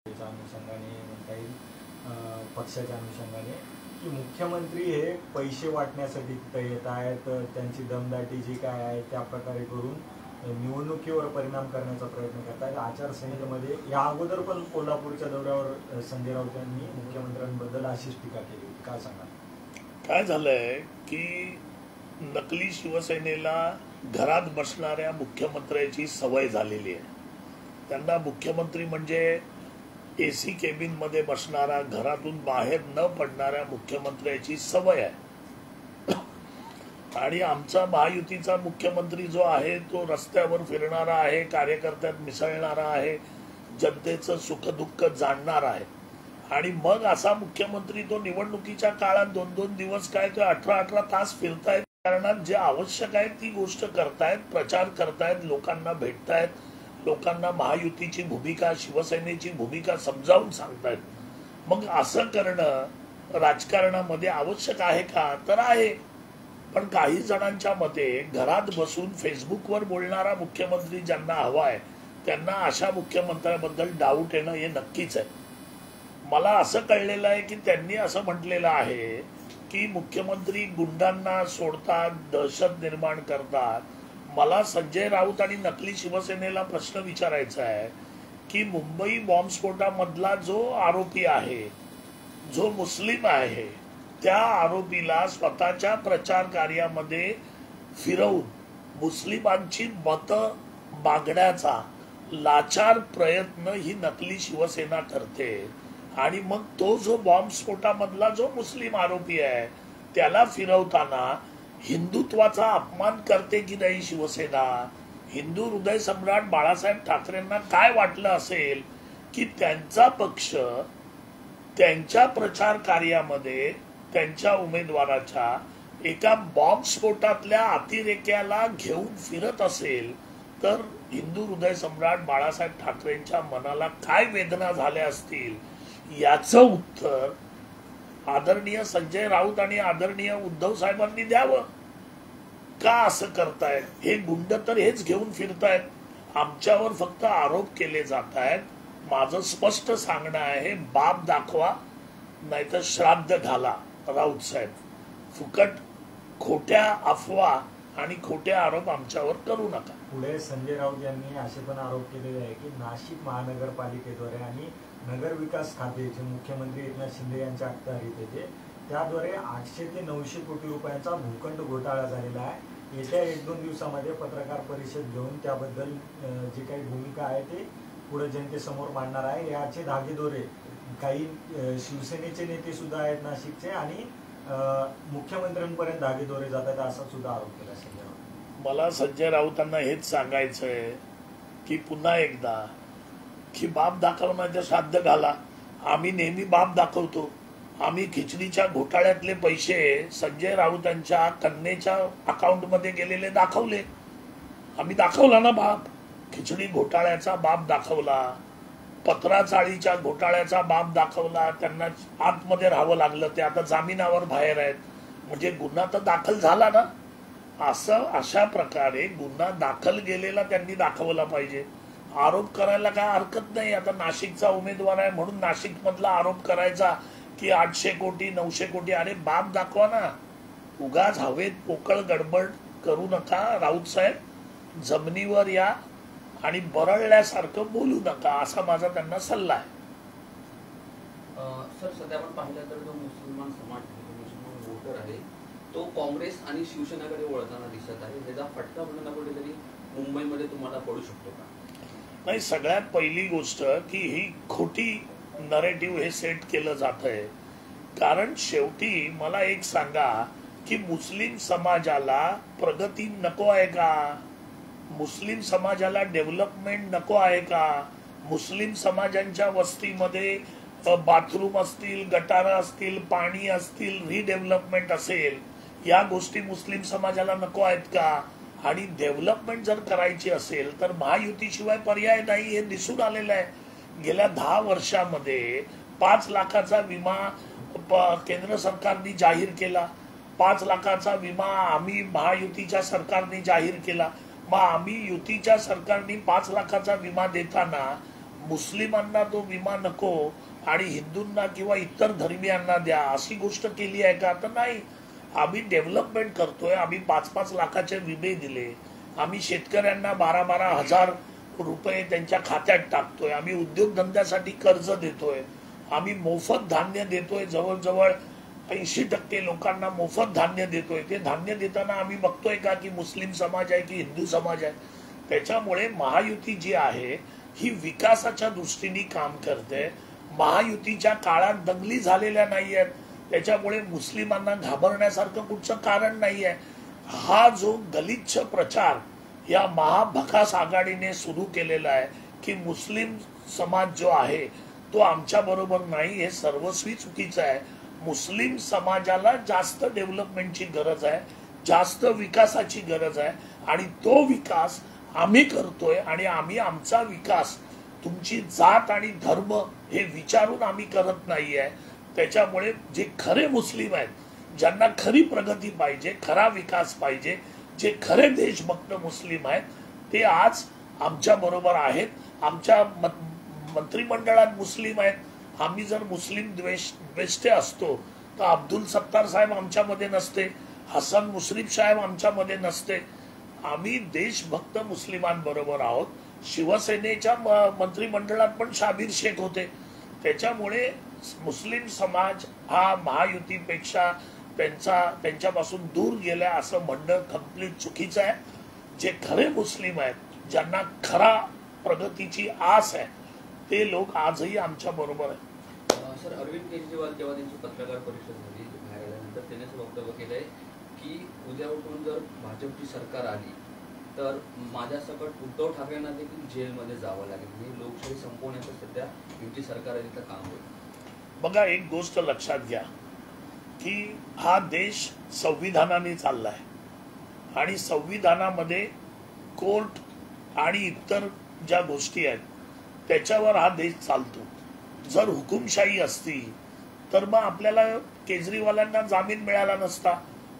अनुषंगाने म्हणता येईल पक्षाच्या अनुषंगाने की मुख्यमंत्री हे पैसे वाटण्यासाठी तिथे येत आहेत, त्यांची दमदाटी जी काय आहे त्या प्रकारे करून निवडणुकीवर परिणाम करण्याचा प्रयत्न करतात। आचारसंहितेमध्ये या अगोदर पण कोल्हापूरच्या दौऱ्यावर संजय राऊत यांनी मुख्यमंत्र्यांबद्दल अशीच टीका केली होती। काय सांगाल? काय झालंय की नकली शिवसेनेला घरात बसणाऱ्या मुख्यमंत्र्याची सवय झालेली आहे। त्यांना मुख्यमंत्री म्हणजे एसी केबिन मध्ये बसणारा, घरातून बाहेर न पडणाऱ्या मुख्यमंत्र्याची सवय आहे। आणि आमचा महायुतीचा मुख्यमंत्री जो आहे तो रस्त्यावर फिरणारा आहे, कार्यकर्त्यात मिसळणारा आहे, जनतेचं सुखदुःख जाणणारा आहे। आणि मग असा मुख्यमंत्री तो निवडणुकीच्या काळात 2-2 दिवस काय तो 18-18 तास फिरतायत, कारणात जे आवश्यक आहे ती गोष्ट करतायत, प्रचार करतायत, लोकांना भेटतायत, लोकांना महायुतीची भूमिका, शिवसेनेची भूमिका समजावून सांगतायत। मग असं करणं राजकारणामध्ये आवश्यक आहे का? तर आहे। पण काही जणांच्या मते घरात बसून फेसबुकवर बोलणारा मुख्यमंत्री ज्यांना हवाय त्यांना अशा मुख्यमंत्र्याबद्दल डाऊट येणं हे नक्कीच आहे। मला असं कळलेलं आहे की त्यांनी असं म्हटलेलं आहे की मुख्यमंत्री गुंडांना सोडतात, दहशत निर्माण करतात। मला संजय राऊत आणि नकली शिवसेनेला प्रश्न विचारायचा आहे की मुंबई बॉम्बस्फोटामधला जो आरोपी आहे, जो मुस्लिम आहे, त्या आरोपीला स्वतःच्या प्रचार कार्यामध्ये फिरवून मुस्लिमांची मतं मागण्याचा लाचार प्रयत्न ही नकली शिवसेना करते। आणि मग तो जो बॉम्बस्फोटामधला जो मुस्लिम आरोपी आहे त्याला फिरवताना हिंदुत्वाचा अपमान करते की नाही शिवसेना? हिंदू हृदय सम्राट बाळासाहेब ठाकरेंना काय वाटलं असेल की त्यांचा पक्ष त्यांच्या प्रचार कार्यामध्ये त्यांच्या उमेदवाराच्या एका बॉम्बस्फोटातल्या अतिरेक्याला घेऊन फिरत असेल तर हिंदू हृदय सम्राट बाळासाहेब ठाकरेंच्या मनाला काय वेदना झाल्या असतील याचं उत्तर आदरणीय संजय राऊत आणि आदरणीय उद्धव साहेबांनी द्यावं। का असं करतायत? हे गुंड तर हेच घेऊन फिरतायत, आमच्यावर फक्त आरोप केले जात आहेत। माझं स्पष्ट सांगणं आहे, बाप दाखवा नाहीतर श्राद्ध घाला राऊत साहेब। फुकट खोट्या अफवा आणि खोटे आरोप आमच्यावर करू नका। पुढे संजय राऊत यांनी असे पण आरोप केलेले आहे की नाशिक महानगरपालिकेद्वारे आणि नगर विकास खात्याचे मुख्यमंत्री एकनाथ शिंदे यांच्या अखत्यारीत येते, त्याद्वारे 800 ते 900 कोटी रुपयांचा भूखंड घोटाळा झालेला आहे। येत्या 1-2 दिवसामध्ये पत्रकार परिषद घेऊन त्याबद्दल जी काही भूमिका आहे ते पुढे जनतेसमोर मांडणार आहे। याचे धागेदोरे काही शिवसेनेचे नेते सुद्धा आहेत नाशिकचे आणि मुख्यमंत्र्यांपर्यंत धागेदोरे जातात असा सुद्धा आरोप केला संजय राऊत। मला संजय राऊतांना हेच सांगायचंय की पुन्हा एकदा की बाप दाखवण्याचं श्राद्ध घाला। आम्ही नेहमी बाप दाखवतो। आम्ही खिचडीच्या घोटाळ्यातले पैसे संजय राऊतांच्या कन्येच्या अकाउंटमध्ये गेलेले दाखवले। आम्ही दाखवला ना बाप, खिचडी घोटाळ्याचा बाप दाखवला, पत्राचाळीच्या घोटाळ्याचा बाप दाखवला। त्यांना आतमध्ये राहावं लागलं, ते आता जामिनावर बाहेर आहेत, म्हणजे गुन्हा तर दाखल झाला ना। अशा प्रकारे गुन्हा दाखल गेलेला त्यांनी दाखवला पाहिजे। आरोप करायला काय हरकत नाही। आता नाशिकचा उमेदवार आहे म्हणून नाशिक मधला आरोप करायचा की 800 कोटी 900 कोटी, अरे बाप दाखवा ना। उगाच हवेत पोकळ गडबड करू नका राऊत साहेब, जमिनीवर या आणि बरळल्यासारखं बोलू नका असा माझा त्यांना सल्ला आहे। सर, सध्या आपण पाहिलं तर जो मुसलमान समाज, मुसलमान वोटर आहे तो काँग्रेस आणि शिवसेनेकडे वळताना दिसत आहे। त्याचा फटका म्हणून कुठेतरी मुंबईमध्ये तुम्हाला पडू शकतो का? नाही, सगळ्यात पहिली गोष्ट की ही खोटी नरेटिव्ह हे सेट केलं जात आहे। कारण शेवटी मला एक सांगा की मुस्लिम समाजाला प्रगती नको आहे का? मुस्लिम समाजाला डेव्हलपमेंट नको आहे का? मुस्लिम समाजांच्या वस्तीमध्ये बाथरूम असतील, गटारं असतील, पाणी असतील, रिडेव्हलपमेंट असेल, या गोष्टी मुस्लिम समाजाला नको आहेत का? आणि डेव्हलपमेंट जर करायची असेल तर महायुतीशिवाय पर्याय नाही हे दिसून आलेलं आहे। गेल्या 10 वर्षामध्ये 5 लाखाचा विमा केंद्र सरकारने जाहीर केला, 5 लाखाचा विमा आम्ही महायुतीच्या सरकारने जाहीर केला। मग आम्ही युतीच्या सरकारने 5 लाखाचा विमा देताना मुस्लिमांना तो विमा नको आणि हिंदूंना किंवा इतर धर्मियांना द्या अशी गोष्ट केली आहे का? तर नाही. आम्ही डेव्हलपमेंट करतोय. आम्ही 5-5 लाखाचे विमे दिले. आम्ही शेतकऱ्यांना 12-12 हजार रुपये त्यांच्या खात्यात टाकतोय. आम्ही उद्योगधंद्यासाठी कर्ज देतोय. आम्ही मोफत धान्य देतोय. जवळजवळ 80% लोकांना मोफत धान्य देतोय. ते धान्य देताना आम्ही बघतोय का की मुस्लिम समाज आहे की हिंदू समाज आहे? त्याच्यामुळे महायुती जी आहे ही विकासाच्या दृष्टीने काम करते. महायुतीच्या काळात दंगली झालेल्या नाही आहेत. त्याच्यामुळे मुस्लिमांना घाबरण्यासारखं कुठचं कारण नाही आहे. हा जो गलिच्छ प्रचार या महाभकास आघाडीने सुरू केलेला आहे की मुस्लिम समाज जो आहे तो आमच्या बरोबर नाही, हे सर्वस्वी चुकीचं आहे. मुस्लिम समाजाला जास्त डेव्हलपमेंटची गरज आहे, जास्त विकासाची गरज आहे आणि तो विकास आम्ही करतोय. आणि आम्ही आमचा विकास तुमची जात आणि धर्म हे विचारून आम्ही करत नाहीये. त्याच्यामुळे जे खरे मुस्लिम आहेत, ज्यांना खरी प्रगती पाहिजे, खरा विकास पाहिजे, जे खरे देशभक्त मुस्लिम आहेत ते आज आमच्या बरोबर आहेत. आमच्या मंत्रिमंडळात मुस्लिम आहेत. आम्ही जर मुस्लिम द्वेष्टे असतो तर अब्दुल सत्तार साहेब आमच्यामध्ये नसते, हसन मुश्रीफ साहेब आमच्यामध्ये नसते. आम्ही देशभक्त मुस्लिमांबरोबर आहोत. शिवसेनेच्या मंत्रिमंडळात पण शाबीर शेख होते. त्याच्यामुळे मुस्लिम समाज हा महायुतीपेक्षा त्यांच्यापासून दूर गेला असं म्हणणं कम्प्लीट चुकीचं आहे. जे खरे मुस्लिम आहेत, ज्यांना खरा प्रगतीची आस आहे, ते लोक आजही आमच्या बरोबर आहेत. सर, अरविंद केजरीवाल जेव्हा त्यांची पत्रकार परिषद झाली बाहेर आल्यानंतर त्यांनी असं वक्तव्य केलंय की उद्या उठून जर भाजपची सरकार आली तर माझ्यासकट उद्धव ठाकरेंना देखील जेलमध्ये जावं लागेल. म्हणजे लोकशाही संपवण्याचं सध्या युती सरकार काम होईल. बघा, एक गोष्ट लक्षात घ्या की हा देश संविधानाने चाललाय आणि संविधानामध्ये कोर्ट आणि इतर ज्या गोष्टी आहेत त्याच्यावर हा देश चालतो. जर हुकुमशाही असती तर मग आपल्याला केजरीवालांना जामीन मिळाला नसता.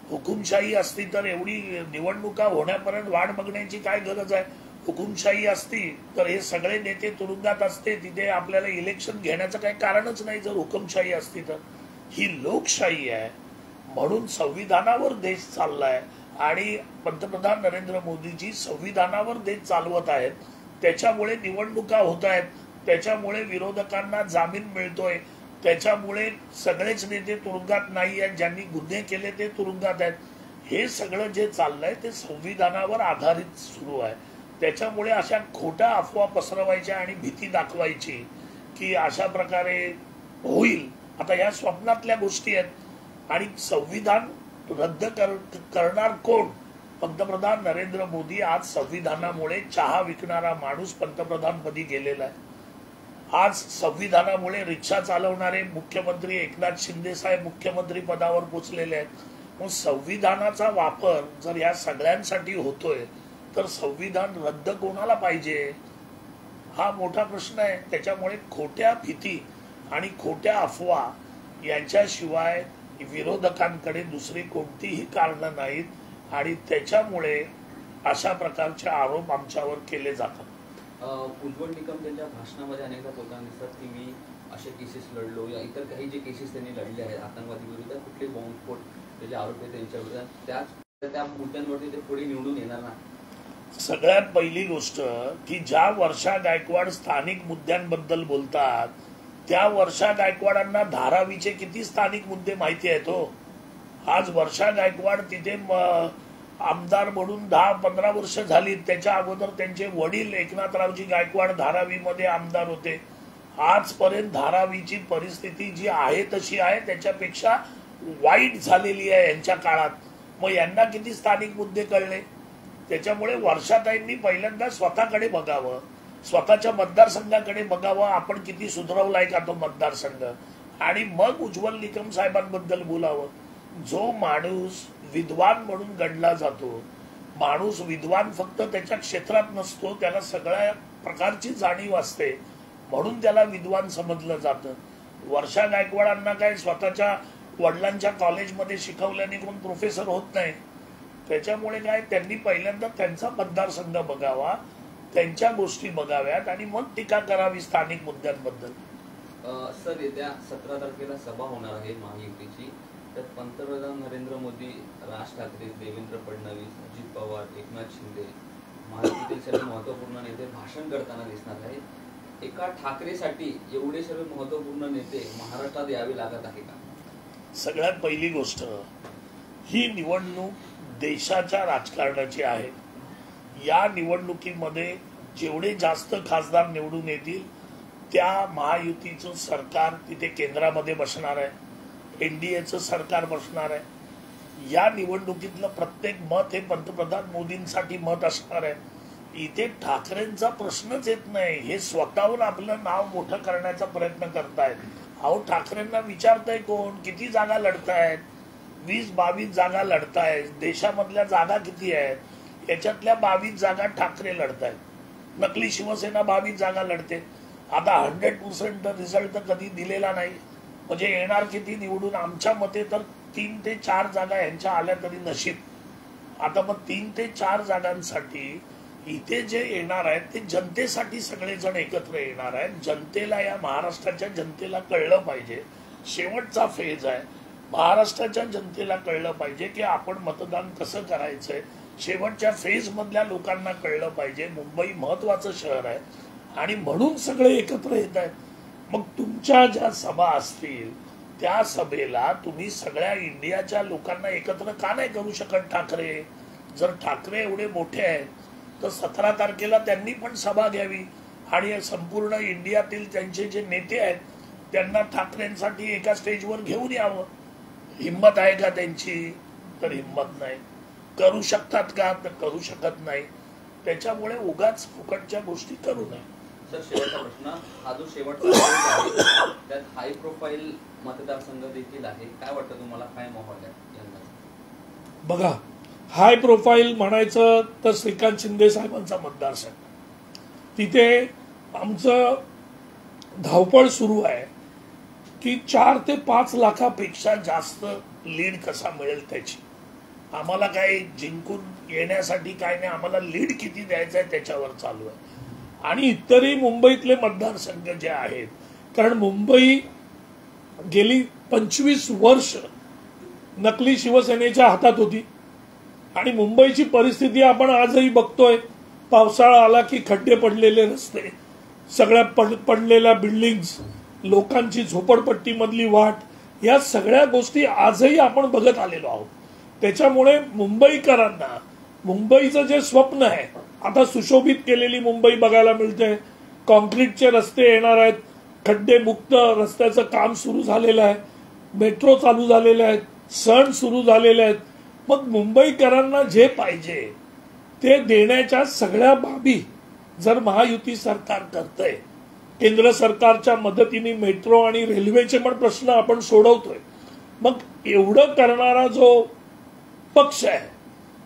हुकुमशाही असती तर एवढी निवडणुका होण्यापर्यंत वाट बघण्याची काय गरज आहे? हुकुमशाही असती तर हे सगळे नेते तुरुंगात असते, तिथे आपल्याला इलेक्शन घेण्याचं काही कारणच नाही. जर हुकुमशाही असती तर ही लोकशाही आहे. म्हणून संविधानावर देश चाललाय आणि पंतप्रधान नरेंद्र मोदीजी संविधानावर देश चालवत आहेत. त्याच्यामुळे निवडणुका होत आहेत, त्याच्यामुळे विरोधकांना जामीन मिळतोय, त्याच्यामुळे सगळेच नेते तुरुंगात नाही आहेत, ज्यांनी गुन्हे केले ते तुरुंगात आहेत. हे सगळं जे चाललंय ते संविधानावर आधारित सुरू आहे. त्याच्यामुळे अशा खोट्या अफवा पसरवायच्या आणि भीती दाखवायची की अशा प्रकारे होईल, आता या स्वप्नातल्या गोष्टी आहेत. आणि संविधान रद्द करणार कोण? पंतप्रधान नरेंद्र मोदी. आज संविधानामुळे चहा विकणारा माणूस पंतप्रधानपदी गेलेला आहे. आज संविधानामुळे रिक्षा चालवणारे मुख्यमंत्री एकनाथ शिंदे साहेब मुख्यमंत्री पदावर पोचलेले आहेत. मग संविधानाचा वापर जर या सगळ्यांसाठी होतोय तर संविधान रद्द कोणाला पाहिजे हा मोठा प्रश्न आहे. त्याच्यामुळे खोट्या भीती आणि खोट्या अफवा यांच्याशिवाय विरोधकांकडे दुसरी कोणतीही कारणं नाहीत आणि त्याच्यामुळे अशा प्रकारचे आरोप आमच्यावर केले जातात. उज्ज्वल निकम त्यांच्या भाषणामध्ये अनेकदा बोलताना दिसतात की मी असे केसेस लढलो या इतर काही जे केसेस त्यांनी लढले आहेत आतंकवादी विरुद्ध, कुठले बॉम्बस्फोट त्याचे आरोप आहेत त्यांच्या विरुद्ध, त्या मुद्द्यांवरती ते पुढे निवडून येणार नाही. सगळ्यात पहिली गोष्ट की ज्या वर्षा गायकवाड स्थानिक मुद्द्यांबद्दल बोलतात त्या वर्षा गायकवाडांना धारावीचे किती स्थानिक मुद्दे माहिती आहेत हो. आज वर्षा गायकवाड तिथे आमदार म्हणून 10-15 वर्ष झाली. त्याच्या अगोदर त्यांचे वडील एकनाथरावजी गायकवाड धारावीमध्ये आमदार होते. आजपर्यंत धारावीची परिस्थिती जी आहे तशी आहे, त्याच्यापेक्षा वाईट झालेली आहे यांच्या काळात. मग यांना किती स्थानिक मुद्दे कळले? त्याच्यामुळे वर्षाताईंनी पहिल्यांदा स्वतःकडे बघावं, स्वतःच्या मतदारसंघाकडे बघावं, आपण किती सुधारवलाय का तो मतदारसंघ, आणि मग उज्ज्वल निकम साहेबांबद्दल बोलावं. जो माणूस विद्वान म्हणून गणला जातो, माणूस विद्वान फक्त त्याच्या क्षेत्रात नसतो, त्याला सगळ्या प्रकारची जाणीव असते म्हणून त्याला विद्वान समजलं जातं. वर्षा गायकवाडांना काय स्वतःच्या वडिलांच्या कॉलेजमध्ये शिकवल्याने कोण प्रोफेसर होत नाही. त्याच्यामुळे काय त्यांनी पहिल्यांदा त्यांचा मतदारसंघ बघावा, त्यांच्या गोष्टी बघाव्यात आणि मग टीका करावी स्थानिक मुद्द्यांबद्दल. सर, येत्या 17 तारखेला सभा होणार आहे महायुतीची. त्यात पंतप्रधान नरेंद्र मोदी, राज ठाकरे, देवेंद्र फडणवीस, अजित पवार, एकनाथ शिंदे, महायुतीतील सर्व महत्वपूर्ण नेते भाषण करताना दिसणार आहे. एका ठाकरेसाठी एवढे सर्व महत्वपूर्ण नेते महाराष्ट्रात यावे लागत आहे का? सगळ्यात पहिली गोष्ट, ही निवडणूक देशाच्या राजकारणाची आहे. या निवडणुकीमध्ये जेवढे जास्त खासदार निवडून येतील त्या महायुतीचं सरकार तिथे केंद्रामध्ये बसणार आहे, एनडीएचं सरकार बसणार आहे. या निवडणुकीतलं प्रत्येक मत हे पंतप्रधान मोदींसाठी मत असणार आहे. इथे ठाकरेंचा प्रश्नच येत नाही. हे स्वतःहून आपलं नाव मोठं करण्याचा प्रयत्न करतायत. अहो, ठाकरेंना विचारताय कोण? किती जागा लढतायत? 20-22 जागा लढतायत. देशामधल्या जागा किती आहेत? याच्यातल्या 22 जागा ठाकरे लढतायत. नकली शिवसेना 22 जागा लढते. आता 100% रिझल्ट तर कधी दिलेला नाही. म्हणजे येणार किती निवडून? आमच्या मते तर 3 ते 4 जागा यांच्या आल्या तरी नशीब. आता मग 3 ते 4 जागांसाठी इथे जे येणार आहेत ते जनतेसाठी सगळेजण एकत्र येणार आहेत. जनतेला, या महाराष्ट्राच्या जनतेला कळलं पाहिजे. शेवटचा फेज आहे. महाराष्ट्राच्या जनतेला कळलं पाहिजे की आपण मतदान कसं करायचंय. शेवटच्या फेज मधल्या लोकांना कळलं पाहिजे. मुंबई महत्वाचं शहर आहे आणि म्हणून सगळे एकत्र येत आहेत. मग तुमच्या ज्या सभा असतील त्या सभेला तुम्ही सगळ्या इंडियाच्या लोकांना एकत्र का नाही करू शकत ठाकरे? जर ठाकरे एवढे मोठे आहेत तर 17 तारखेला त्यांनी पण सभा घ्यावी आणि संपूर्ण इंडियातील त्यांचे जे नेते आहेत त्यांना ठाकरेंसाठी एका स्टेजवर घेऊन यावं. हिंमत आहे का त्यांची? तर हिंमत नाही. करू शकतात का? तर करू शकत नाही. त्याच्यामुळे उगाच फुकटच्या गोष्टी करू नये. सर, शेवटचा प्रश्न, हा जो शेवटचा त्यात हाय प्रोफाईल मतदारसंघ देखील आहे. काय वाटतं तुम्हाला, काय माहोल आहे यंदा? बघा, हाय प्रोफाईल म्हणायचं तर श्रीकांत शिंदे साहेबांचा मतदारसंघ, तिथे आमचं धावपळ सुरू आहे की 4 ते 5 लाखापेक्षा जास्त लीड कसा मिळेल त्याची. आम्हाला काही जिंकून येण्यासाठी काय नाही, आम्हाला लीड किती द्यायचं आहे त्याच्यावर चालू आहे. आणि इतरही मुंबईतले मतदारसंघ जे आहेत, कारण मुंबई गेली 25 वर्ष नकली शिवसेनेच्या हातात होती आणि मुंबईची परिस्थिती आपण आजही बघतोय. पावसाळा आला की खड्डे पडलेले रस्ते, सगळ्या पडलेल्या बिल्डिंग्स, लोकांची झोपडपट्टीमधली वाट, या सगळ्या गोष्टी आजही आपण बघत आलेलो आहोत. त्याच्यामुळे मुंबईकरांना मुंबईचं जे स्वप्न आहे, आता सुशोभित केलेली मुंबई बघायला मिळते. कॉन्क्रीटचे रस्ते येणार आहेत, खड्डेमुक्त रस्त्याचं काम सुरू झालेलं आहे, मेट्रो चालू झालेले आहेत, सण सुरू झालेले आहेत. मग मुंबईकरांना जे पाहिजे ते देण्याच्या सगळ्या बाबी जर महायुती सरकार करतंय, केंद्र सरकारच्या मदतीने मेट्रो आणि रेल्वेचे पण प्रश्न आपण सोडवतोय, मग एवढं करणारा जो पक्ष आहे,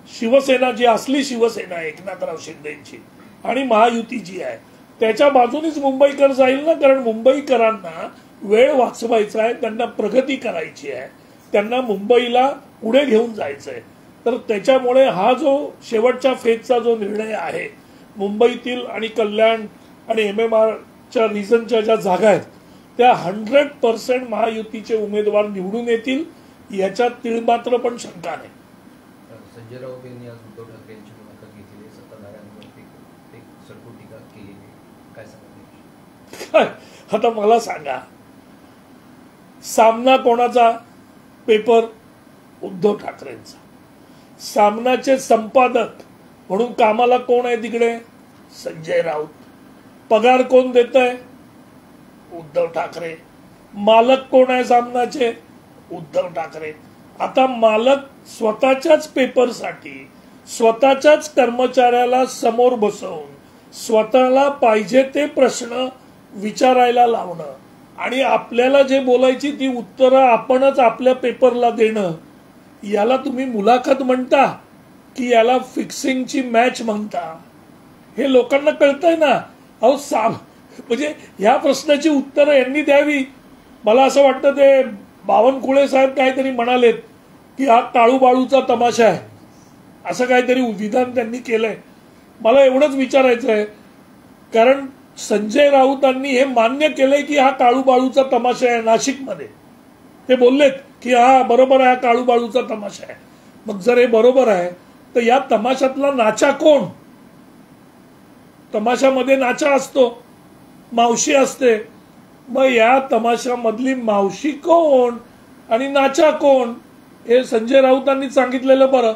शिवसेना जी असली शिवसेना आहे एकनाथराव शिंदेची आणि महायुती जी आहे, त्याच्या बाजूनेच मुंबईकर जाईल ना. कारण मुंबईकरांना वेळ वाचवायचा आहे, त्यांना प्रगती करायची आहे, त्यांना मुंबईला पुढे घेऊन जायचंय. तर त्याच्यामुळे हा जो शेवटच्या फेजचा जो निर्णय आहे, मुंबईतील आणि कल्याण आणि MMRच्या रिजनच्या ज्या जागा आहेत त्या 100% महायुतीचे उमेदवार निवडून येतील, याच्यात तिळमात्र पण शंका नाही. संजय राऊत यांनी आज उद्धव ठाकरे यांची मुलाखत घेतली, सत्ताधाऱ्यांवरती सडकून टीका केली, काय सांगा? आता मला सांगा, सामना कोणाचा? पेपर उद्धव ठाकरेंचा. सामनाचे संपादक म्हणून कामाला कोण आहे तिकडे? संजय राऊत. पगार कोण देत आहे? उद्धव ठाकरे. मालक कोण आहे सामनाचे? उद्धव ठाकरे. आता मालक स्वतःच्याच पेपरसाठी स्वतःच्याच कर्मचाऱ्याला समोर बसवून स्वतःला पाहिजे ते प्रश्न विचारायला लावणं आणि आपल्याला जे बोलायची ती उत्तरं आपणच आपल्या पेपरला देणं, याला तुम्ही मुलाखत म्हणता की याला फिक्सिंगची मॅच म्हणता? हे लोकांना कळतंय ना. अहो म्हणजे ह्या प्रश्नाची उत्तरं यांनी द्यावी. मला असं वाटतं ते बावनकुळे साहेब काहीतरी म्हणालेत की हा काळूबाळूचा तमाशा आहे, असं काहीतरी विधान त्यांनी केलंय. मला एवढंच विचारायचं आहे, कारण संजय राऊतांनी हे मान्य केलंय की हा काळूबाळूचा तमाशा आहे नाशिकमध्ये. ते बोललेत की हा बरोबर आहे, हा काळूबाळूचा तमाशा आहे. मग जर हे बरोबर आहे तर या तमाशातला नाचा कोण? तमाशामध्ये नाचा असतो, मावशी असते. मग या तमाशामधली मावशी कोण आणि नाचा कोण हे संजय राऊतांनी सांगितलेलं बरं.